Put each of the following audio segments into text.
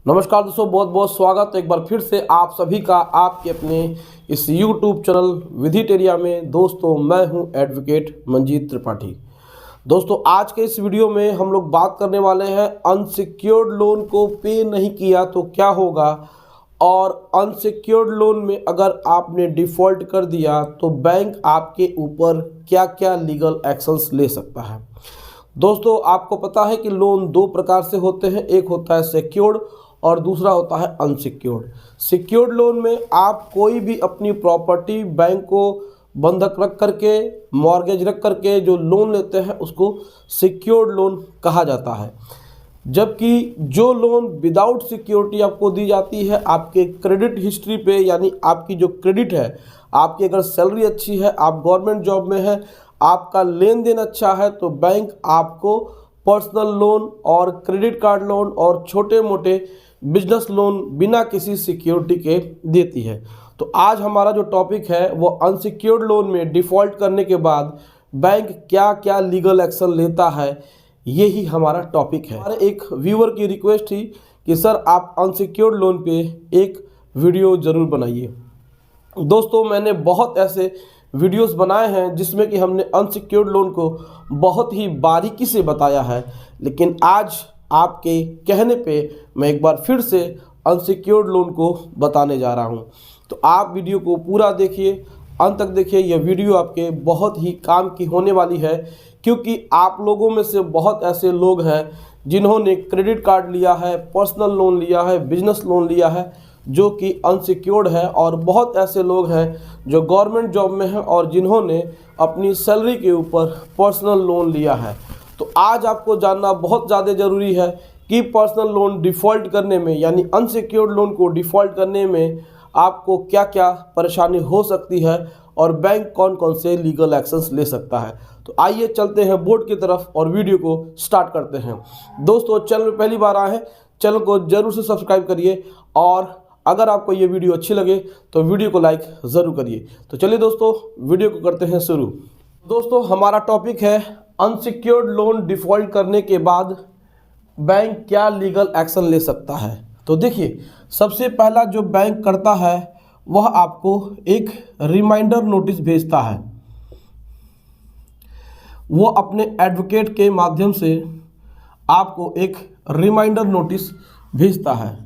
नमस्कार दोस्तों, बहुत बहुत स्वागत है एक बार फिर से आप सभी का आपके अपने इस YouTube चैनल विधिटेरिया में। दोस्तों मैं हूं एडवोकेट मंजीत त्रिपाठी। दोस्तों आज के इस वीडियो में हम लोग बात करने वाले हैं अनसिक्योर्ड लोन को पे नहीं किया तो क्या होगा, और अनसिक्योर्ड लोन में अगर आपने डिफ़ॉल्ट कर दिया तो बैंक आपके ऊपर क्या क्या लीगल एक्शंस ले सकता है। दोस्तों आपको पता है कि लोन दो प्रकार से होते हैं, एक होता है सिक्योर्ड और दूसरा होता है अनसिक्योर्ड। सिक्योर्ड लोन में आप कोई भी अपनी प्रॉपर्टी बैंक को बंधक रख करके, मॉर्गेज रख करके जो लोन लेते हैं उसको सिक्योर्ड लोन कहा जाता है। जबकि जो लोन विदाउट सिक्योरिटी आपको दी जाती है आपके क्रेडिट हिस्ट्री पे, यानी आपकी जो क्रेडिट है, आपकी अगर सैलरी अच्छी है, आप गवर्नमेंट जॉब में है, आपका लेन देन अच्छा है, तो बैंक आपको पर्सनल लोन और क्रेडिट कार्ड लोन और छोटे मोटे बिजनेस लोन बिना किसी सिक्योरिटी के देती है। तो आज हमारा जो टॉपिक है वो अनसिक्योर्ड लोन में डिफ़ॉल्ट करने के बाद बैंक क्या क्या लीगल एक्शन लेता है, यही हमारा टॉपिक है। हमारे एक व्यूअर की रिक्वेस्ट थी कि सर आप अनसिक्योर्ड लोन पे एक वीडियो ज़रूर बनाइए। दोस्तों मैंने बहुत ऐसे वीडियोस बनाए हैं जिसमें कि हमने अनसिक्योर्ड लोन को बहुत ही बारीकी से बताया है, लेकिन आज आपके कहने पे मैं एक बार फिर से अनसिक्योर्ड लोन को बताने जा रहा हूं। तो आप वीडियो को पूरा देखिए, अंत तक देखिए। यह वीडियो आपके बहुत ही काम की होने वाली है, क्योंकि आप लोगों में से बहुत ऐसे लोग हैं जिन्होंने क्रेडिट कार्ड लिया है, पर्सनल लोन लिया है, बिजनेस लोन लिया है जो कि अनसिक्योर्ड है, और बहुत ऐसे लोग हैं जो गवर्नमेंट जॉब में हैं और जिन्होंने अपनी सैलरी के ऊपर पर्सनल लोन लिया है। तो आज आपको जानना बहुत ज़्यादा ज़रूरी है कि पर्सनल लोन डिफ़ॉल्ट करने में, यानी अनसिक्योर्ड लोन को डिफ़ॉल्ट करने में आपको क्या क्या परेशानी हो सकती है और बैंक कौन कौन से लीगल एक्शंस ले सकता है। तो आइए चलते हैं बोर्ड की तरफ और वीडियो को स्टार्ट करते हैं। दोस्तों चैनल में पहली बार आए हैं, चैनल को ज़रूर से सब्सक्राइब करिए, और अगर आपको ये वीडियो अच्छी लगे तो वीडियो को लाइक ज़रूर करिए। तो चलिए दोस्तों वीडियो को करते हैं शुरू। दोस्तों हमारा टॉपिक है अनसिक्योर्ड लोन डिफ़ॉल्ट करने के बाद बैंक क्या लीगल एक्शन ले सकता है। तो देखिए, सबसे पहला जो बैंक करता है वह आपको एक रिमाइंडर नोटिस भेजता है। वो अपने एडवोकेट के माध्यम से आपको एक रिमाइंडर नोटिस भेजता है।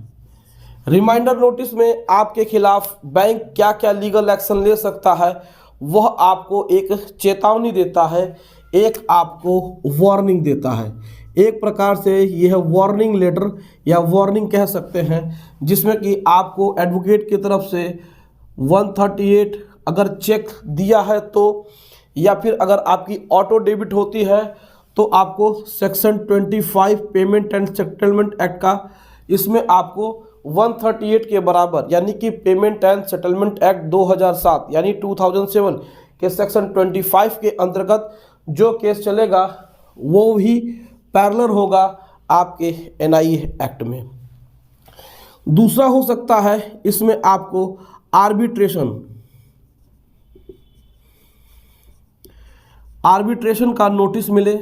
रिमाइंडर नोटिस में आपके खिलाफ बैंक क्या क्या लीगल एक्शन ले सकता है वह आपको एक चेतावनी देता है, एक आपको वार्निंग देता है। एक प्रकार से यह वार्निंग लेटर या वार्निंग कह सकते हैं, जिसमें कि आपको एडवोकेट की तरफ से 138 अगर चेक दिया है तो, या फिर अगर आपकी ऑटो डेबिट होती है तो आपको section 25 payment and settlement act का, इसमें आपको 138 के बराबर, यानी कि पेमेंट एंड सेटलमेंट एक्ट 2007 यानी 2007 के सेक्शन 25 के अंतर्गत जो केस चलेगा वो भी पैरेलल होगा आपके एनआई एक्ट में। दूसरा हो सकता है इसमें आपको आर्बिट्रेशन का नोटिस मिले।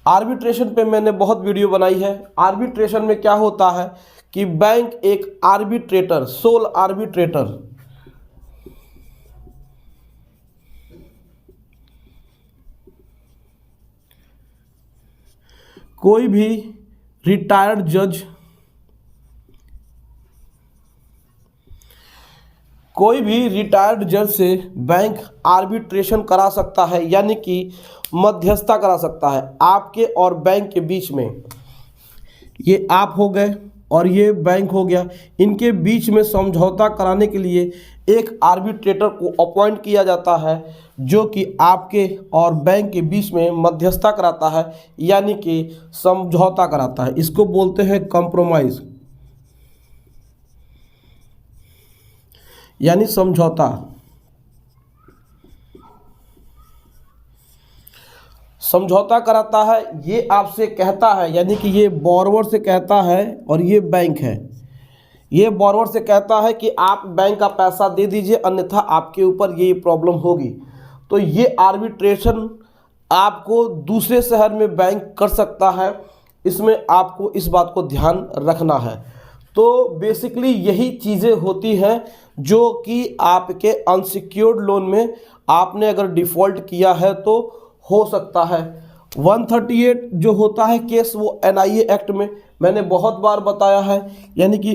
आर्बिट्रेशन पे मैंने बहुत वीडियो बनाई है। आर्बिट्रेशन में क्या होता है कि बैंक एक आर्बिट्रेटर, सोल आर्बिट्रेटर, कोई भी रिटायर्ड जज से बैंक आर्बिट्रेशन करा सकता है, यानी कि मध्यस्थता करा सकता है आपके और बैंक के बीच में। ये आप हो गए और ये बैंक हो गया, इनके बीच में समझौता कराने के लिए एक आर्बिट्रेटर को अपॉइंट किया जाता है जो कि आपके और बैंक के बीच में मध्यस्थता कराता है, यानी कि समझौता कराता है। इसको बोलते हैं कॉम्प्रोमाइज़, यानी समझौता। समझौता कराता है, ये आपसे कहता है, यानी कि ये बोरोवर से कहता है और ये बैंक है। ये बोरोवर से कहता है कि आप बैंक का पैसा दे दीजिए, अन्यथा आपके ऊपर ये प्रॉब्लम होगी। तो ये आर्बिट्रेशन आपको दूसरे शहर में बैंक कर सकता है इसमें आपको इस बात को ध्यान रखना है। तो बेसिकली यही चीज़ें होती हैं जो कि आपके अनसिक्योर्ड लोन में आपने अगर डिफ़ॉल्ट किया है तो हो सकता है। 138 जो होता है केस, वो एनआईए एक्ट में मैंने बहुत बार बताया है, यानी कि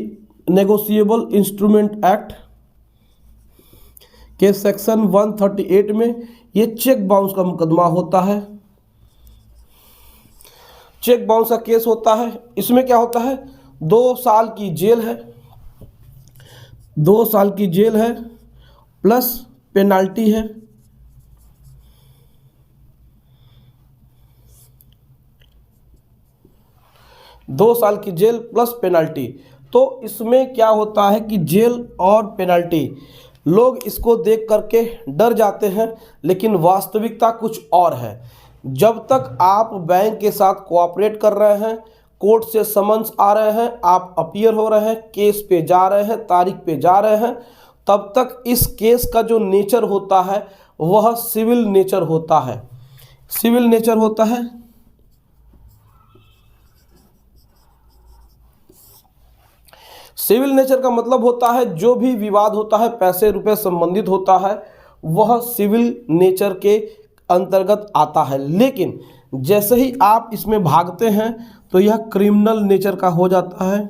नेगोशिएबल इंस्ट्रूमेंट एक्ट के सेक्शन 138 में ये चेक बाउंस का मुकदमा होता है, चेक बाउंस का केस होता है। इसमें क्या होता है, 2 साल की जेल है, 2 साल की जेल है प्लस पेनाल्टी है। दो साल की जेल प्लस पेनल्टी। तो इसमें क्या होता है कि जेल और पेनल्टी, लोग इसको देख करके डर जाते हैं, लेकिन वास्तविकता कुछ और है। जब तक आप बैंक के साथ कोऑपरेट कर रहे हैं, कोर्ट से समन्स आ रहे हैं, आप अपीयर हो रहे हैं, केस पे जा रहे हैं, तारीख पे जा रहे हैं, तब तक इस केस का जो नेचर होता है वह सिविल नेचर होता है। सिविल नेचर होता है। सिविल नेचर का मतलब होता है जो भी विवाद होता है, पैसे रुपए संबंधित होता है, वह सिविल नेचर के अंतर्गत आता है। लेकिन जैसे ही आप इसमें भागते हैं तो यह क्रिमिनल नेचर का हो जाता है।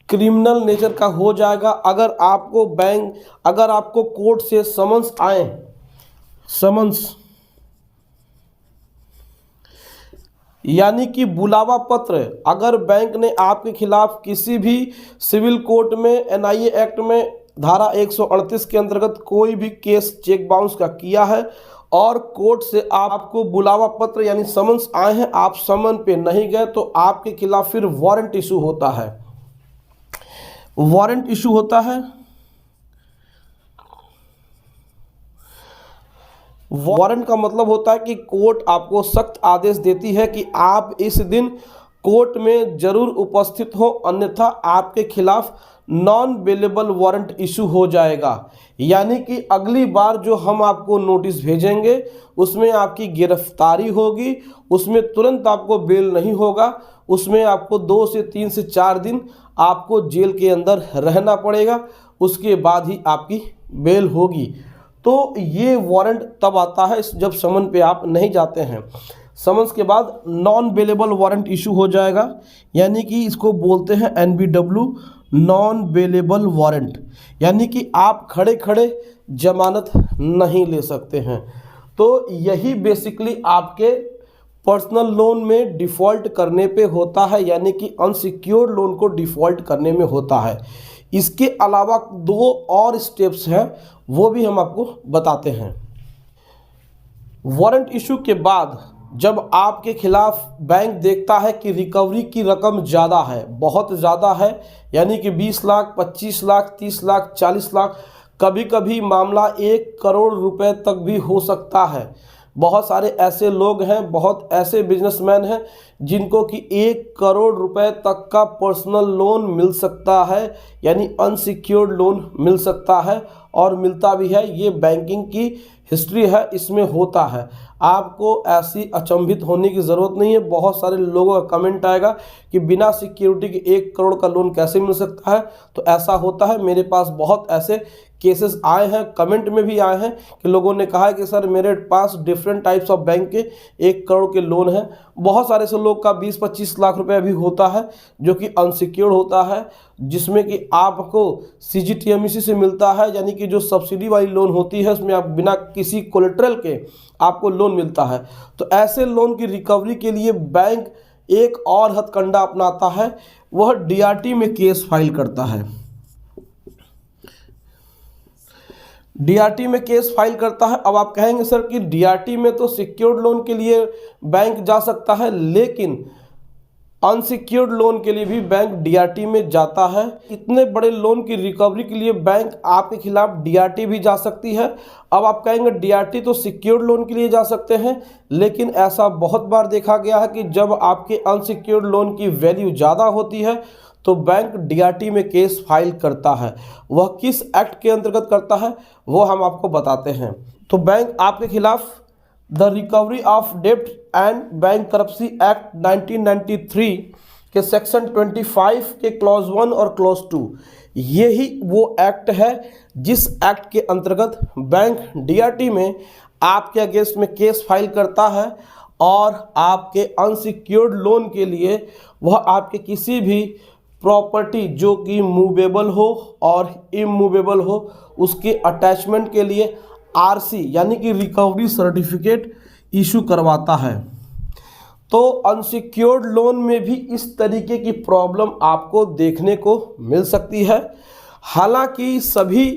क्रिमिनल नेचर का हो जाएगा अगर आपको कोर्ट से समन्स आए, समन्स यानी कि बुलावा पत्र, अगर बैंक ने आपके खिलाफ किसी भी सिविल कोर्ट में एनआईए एक्ट में धारा 138 के अंतर्गत कोई भी केस चेक बाउंस का किया है और कोर्ट से आपको बुलावा पत्र यानी समन्स आए हैं, आप समन पे नहीं गए, तो आपके खिलाफ फिर वारंट इशू होता है। वारंट इशू होता है। वारंट का मतलब होता है कि कोर्ट आपको सख्त आदेश देती है कि आप इस दिन कोर्ट में जरूर उपस्थित हो, अन्यथा आपके खिलाफ नॉन बेलेबल वारंट इशू हो जाएगा। यानी कि अगली बार जो हम आपको नोटिस भेजेंगे उसमें आपकी गिरफ्तारी होगी, उसमें तुरंत आपको बेल नहीं होगा, उसमें आपको 2 से 3 से 4 दिन आपको जेल के अंदर रहना पड़ेगा, उसके बाद ही आपकी बेल होगी। तो ये वारंट तब आता है जब समन पे आप नहीं जाते हैं। समन्स के बाद नॉन बेलेबल वारंट इशू हो जाएगा, यानी कि इसको बोलते हैं NBW, नॉन बेलेबल वारंट, यानी कि आप खड़े खड़े जमानत नहीं ले सकते हैं। तो यही बेसिकली आपके पर्सनल लोन में डिफ़ॉल्ट करने पे होता है, यानी कि अनसिक्योर्ड लोन को डिफ़ॉल्ट करने में होता है। इसके अलावा 2 और स्टेप्स हैं, वो भी हम आपको बताते हैं। वारंट इशू के बाद जब आपके खिलाफ बैंक देखता है कि रिकवरी की रकम ज़्यादा है, बहुत ज़्यादा है, यानी कि 20 लाख, 25 लाख, 30 लाख, 40 लाख, कभी कभी मामला 1 करोड़ रुपए तक भी हो सकता है। बहुत सारे ऐसे लोग हैं, बहुत ऐसे बिजनेसमैन हैं जिनको कि 1 करोड़ रुपए तक का पर्सनल लोन मिल सकता है, यानी अनसिक्योर्ड लोन मिल सकता है और मिलता भी है। ये बैंकिंग की हिस्ट्री है, इसमें होता है। आपको ऐसी अचंभित होने की ज़रूरत नहीं है। बहुत सारे लोगों का कमेंट आएगा कि बिना सिक्योरिटी के 1 करोड़ का लोन कैसे मिल सकता है, तो ऐसा होता है। मेरे पास बहुत ऐसे केसेस आए हैं, कमेंट में भी आए हैं कि लोगों ने कहा है कि सर मेरे पास डिफरेंट टाइप्स ऑफ बैंक के 1 करोड़ के लोन हैं। बहुत सारे से लोग का 20-25 लाख रुपए भी होता है जो कि अनसिक्योर्ड होता है, जिसमें कि आपको CGTMSE से मिलता है, यानी कि जो सब्सिडी वाली लोन होती है उसमें आप बिना किसी कोलेटरल के आपको लोन मिलता है। तो ऐसे लोन की रिकवरी के लिए बैंक एक और हथकंडा अपनाता है, वह DRT में केस फाइल करता है। DRT में केस फाइल करता है। अब आप कहेंगे सर कि DRT में तो सिक्योर्ड लोन के लिए बैंक जा सकता है, लेकिन अनसिक्योर्ड लोन के लिए भी बैंक DRT में जाता है। इतने बड़े लोन की रिकवरी के लिए बैंक आपके खिलाफ DRT भी जा सकती है। अब आप कहेंगे DRT तो सिक्योर्ड लोन के लिए जा सकते हैं, लेकिन ऐसा बहुत बार देखा गया है कि जब आपके अनसिक्योर्ड लोन की वैल्यू ज़्यादा होती है तो बैंक DRT में केस फाइल करता है। वह किस एक्ट के अंतर्गत करता है वो हम आपको बताते हैं। तो बैंक आपके खिलाफ द रिकवरी ऑफ डेब्ट एंड बैंक करप्सी एक्ट 1993 के सेक्शन 25 के क्लॉज 1 और क्लॉज 2, यही वो एक्ट है जिस एक्ट के अंतर्गत बैंक डीआरटी में आपके अगेंस्ट में केस फाइल करता है और आपके अनसिक्योर्ड लोन के लिए वह आपके किसी भी प्रॉपर्टी जो कि मूवेबल हो और इमूवेबल हो उसके अटैचमेंट के लिए आरसी यानी कि रिकवरी सर्टिफिकेट इशू करवाता है। तो अनसिक्योर्ड लोन में भी इस तरीके की प्रॉब्लम आपको देखने को मिल सकती है। हालांकि सभी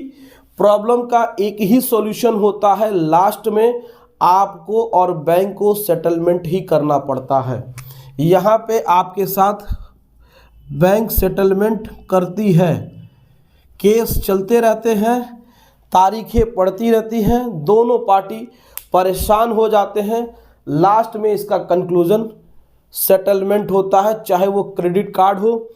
प्रॉब्लम का एक ही सॉल्यूशन होता है, लास्ट में आपको और बैंक को सेटलमेंट ही करना पड़ता है। यहाँ पे आपके साथ बैंक सेटलमेंट करती है, केस चलते रहते हैं, तारीखें पड़ती रहती हैं, दोनों पार्टी परेशान हो जाते हैं। लास्ट में इसका कंक्लूजन सेटलमेंट होता है, चाहे वो क्रेडिट कार्ड हो,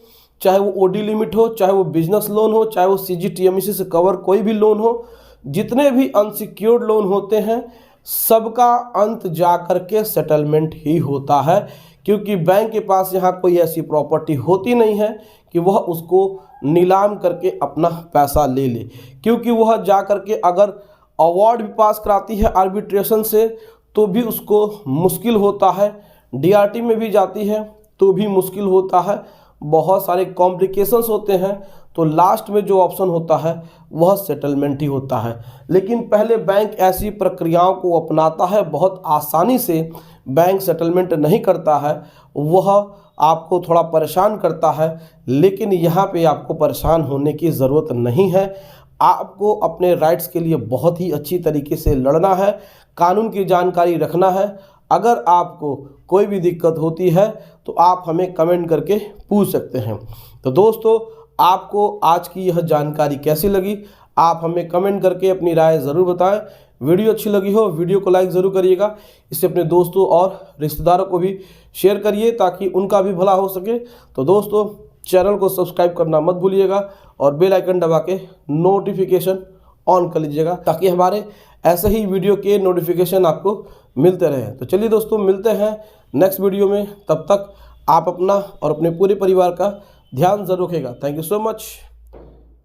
चाहे वो ओडी लिमिट हो, चाहे वो बिजनेस लोन हो, चाहे वो सीजीटीएमएसी से कवर कोई भी लोन हो। जितने भी अनसिक्योर्ड लोन होते हैं सबका अंत जा कर के सेटलमेंट ही होता है, क्योंकि बैंक के पास यहाँ कोई ऐसी प्रॉपर्टी होती नहीं है कि वह उसको नीलाम करके अपना पैसा ले ले, क्योंकि वह जा कर के अगर अवार्ड भी पास कराती है आर्बिट्रेशन से तो भी उसको मुश्किल होता है, डीआरटी में भी जाती है तो भी मुश्किल होता है, बहुत सारे कॉम्प्लिकेशंस होते हैं। तो लास्ट में जो ऑप्शन होता है वह सेटलमेंट ही होता है। लेकिन पहले बैंक ऐसी प्रक्रियाओं को अपनाता है, बहुत आसानी से बैंक सेटलमेंट नहीं करता है, वह आपको थोड़ा परेशान करता है। लेकिन यहाँ पे आपको परेशान होने की ज़रूरत नहीं है, आपको अपने राइट्स के लिए बहुत ही अच्छी तरीके से लड़ना है, कानून की जानकारी रखना है। अगर आपको कोई भी दिक्कत होती है तो आप हमें कमेंट करके पूछ सकते हैं। तो दोस्तों, आपको आज की यह जानकारी कैसी लगी आप हमें कमेंट करके अपनी राय ज़रूर बताएं। वीडियो अच्छी लगी हो वीडियो को लाइक ज़रूर करिएगा, इससे अपने दोस्तों और रिश्तेदारों को भी शेयर करिए ताकि उनका भी भला हो सके। तो दोस्तों, चैनल को सब्सक्राइब करना मत भूलिएगा और बेल आइकन दबा के नोटिफिकेशन ऑन कर लीजिएगा ताकि हमारे ऐसे ही वीडियो के नोटिफिकेशन आपको मिलते रहें। तो चलिए दोस्तों, मिलते हैं नेक्स्ट वीडियो में। तब तक आप अपना और अपने पूरे परिवार का ध्यान ज़रूर रखिएगा। Thank you so much.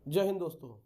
जय हिंद दोस्तों।